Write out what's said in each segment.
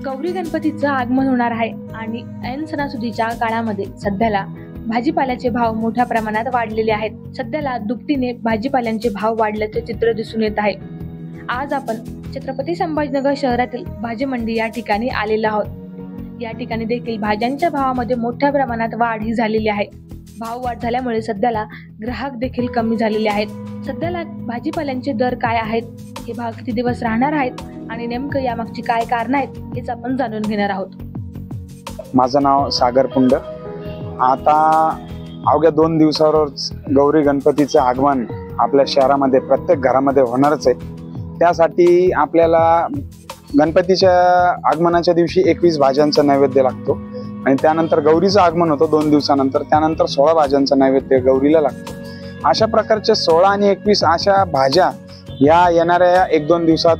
गौरी गणपतीचं आगमन होणार आहे आणि ऐन सणासुदीच्या काळामध्ये सध्याला भाजीपाल्याचे भाव मोठ्या प्रमाणात वाढलेले आहेत। सध्याला दुपटीने भाजीपाल्यांचे भाव वाढल्याचे चित्र दिसून येत आहे। आज आपण छत्रपती संभाजीनगर शहरातील भाजी मंडी या ठिकाणी आलेलो आहोत। या ठिकाणी देखील भाज्यांच्या भावामध्ये मोठ्या प्रमाणात वाढ ही झालेली आहे। भाव वाढ झाल्यामुळे सध्याला ग्राहक देखील कमी झालेले आहेत। सध्याला भाजीपाल्यांचे दर काय आहेत, हे भाव किती दिवस राहणार आहेत आणि नेमकं यामागची काय कारण आहेत हेच आपण जाणून घेणार आहोत। माझं नाव सागर पुंड। आता अवघ्या 2 दिवसावरच गौरी गणपतीचं आगमन आपल्या शहरामध्ये प्रत्येक घरामध्ये होणारच आहे। त्यासाठी आपल्याला गणपतीच्या आगमनाच्या दिवशी 21 भाज्यांचा नैवेद्य लागतो आणि त्यानंतर गौरीचं आगमन होतं 2 दिवसानंतर, त्यानंतर 16 भाज्यांचा नैवेद्य गौरीला लागतो। अशा प्रकारचे 16 आणि 21 अशा भाज्या या येणाऱ्या 1-2 दिवसात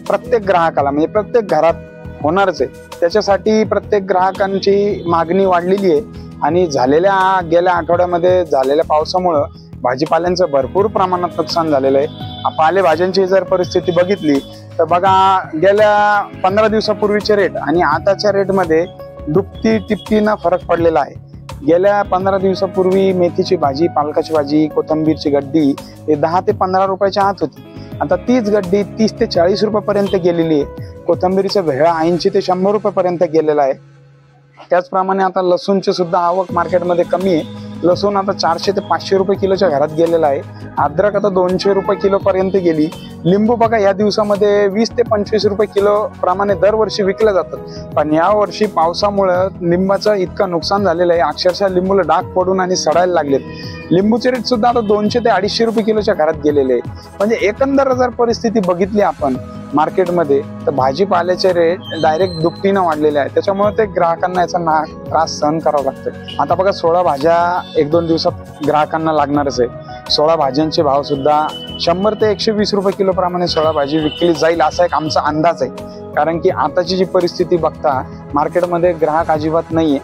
प्रत्येक ग्राहकाला म्हणजे प्रत्येक घरात होणारच आहे। त्याच्यासाठी प्रत्येक ग्राहकांची मागणी वाढलेली आहे आणि गेल्या आठवड्यामध्ये झालेल्या पावसामुळे भाजीपाल्यांचं भरपूर प्रमाणात नुकसान झालेलं आहे। पालेभाज्यांची जर परिस्थिती बघितली तर बघा, गेल्या 15 दिवसापूर्वीचे रेट आणि आताच्या रेटमध्ये दुपटी तिपटीनं फरक पडलेला आहे। गेल्या 15 दिवसापूर्वी मेथीची भाजी, पालकाची भाजी, कोथिंबीरची गड्डी हे 10 ते 15 रुपयाच्या आत होती। आता तीच गड्डी 30 ते 40 रुपयापर्यंत गेलेली आहे। कोथिंबीरीचा भेळा 80 ते 100 रुपयापर्यंत गेलेला आहे। त्याचप्रमाणे आता लसूणची सुद्धा आवक मार्केटमध्ये कमी आहे। लसूण आता 400 ते 500 रुपये किलोच्या घरात गेलेला आहे। अद्रक आता 200 रुपये किलो पर्यंत गेली। लिंबू बघा, या दिवसामध्ये 20 ते 25 रुपये किलो प्रमाणे दरवर्षी विकले जातात, पण या वर्षी पावसामुळे लिंबाचं इतकं नुकसान झालेलं आहे, अक्षरशः लिंबूला डाग पडून आणि सडायला लागलेत। लिंबूचे रेट सुद्धा आता 200 ते 250 रुपये किलोच्या घरात गेलेले आहे। म्हणजे एकंदर जर परिस्थिती बघितली आपण मार्केटमध्ये तर भाजीपाल्याचे रेट डायरेक्ट दुपटीनं वाढलेले आहे। त्याच्यामुळे ते ग्राहकांना याचा त्रास सहन करावा लागतो। आता बघा, 16 भाज्या 1-2 दिवसात ग्राहकांना लागणारच आहे। 16 भाज्यांचे भाव सुद्धा 100 ते 120 रुपये किलो प्रमाणे 16 भाजी विकली जाईल असा एक आमचा अंदाज आहे। कारण की आताची जी परिस्थिती बघता मार्केटमध्ये ग्राहक अजिबात नाहीये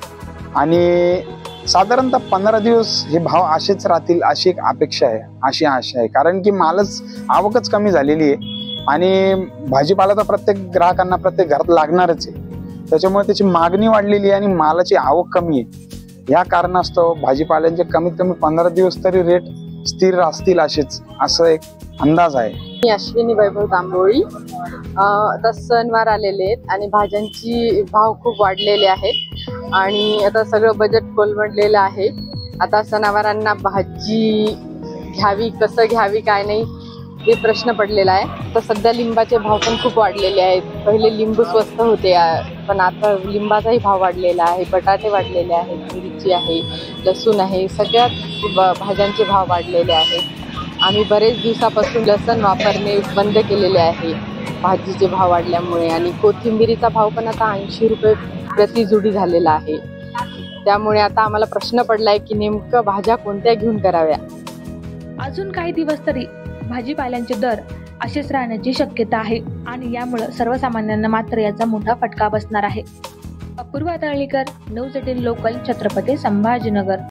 आणि साधारणतः 15 दिवस हे भाव असेच राहतील अशी एक अपेक्षा आहे, अशी आशा आहे। कारण की आवकच कमी झालेली आहे आणि भाजीपाला तर प्रत्येक ग्राहकांना प्रत्येक घरात लागणारच आहे। त्याच्यामुळे त्याची मागणी वाढलेली आहे आणि मालाची आवक कमी आहे। या कारणास्तव भाजीपाल्यांचे कमीत कमी 15 दिवस तरी रेट स्थिर असतील असेच, असं एक अंदाज आहे। मी अश्विनी वैभव तांबोळी। आता सणवार आलेले आहेत आणि भाज्यांची भाव खूप वाढलेले आहेत आणि आता सगळं बजेट कोलमडलेलं आहे। आता सणावारांना भाजी घ्यावी, कसं घ्यावी, काय नाही हे प्रश्न पडलेला आहे। तर सध्या लिंबाचे भाव पण खूप वाढलेले आहेत। पहिले लिंबू स्वस्त होते पण आता लिंबाचाही भाव वाढलेला आहे। बटाटे वाढलेले आहेत, मिरची आहे, लसूण आहे, सगळ्याच भाज्यांचे भाव वाढलेले आहेत। आम्ही बरेच दिवसापासून लसूण वापरणे बंद केलेले आहे भाजीचे भाव वाढल्यामुळे आणि कोथिंबीरीचा भाव पण आता 80 रुपये प्रति जुडी झालेला आहे। त्यामुळे आता आम्हाला प्रश्न पडलाय की नेमकं भाज्या कोणत्या घेऊन कराव्या। अजून काही दिवस तरी भाजीपाल्यांचे दर असेच राहण्याची शक्यता आहे आणि यामुळे सर्वसामान्यांना मात्र याचा मोठा फटका बसणार आहे। Apurva Talnikar, news 18 local, Chhatrapati Sambhajinagar.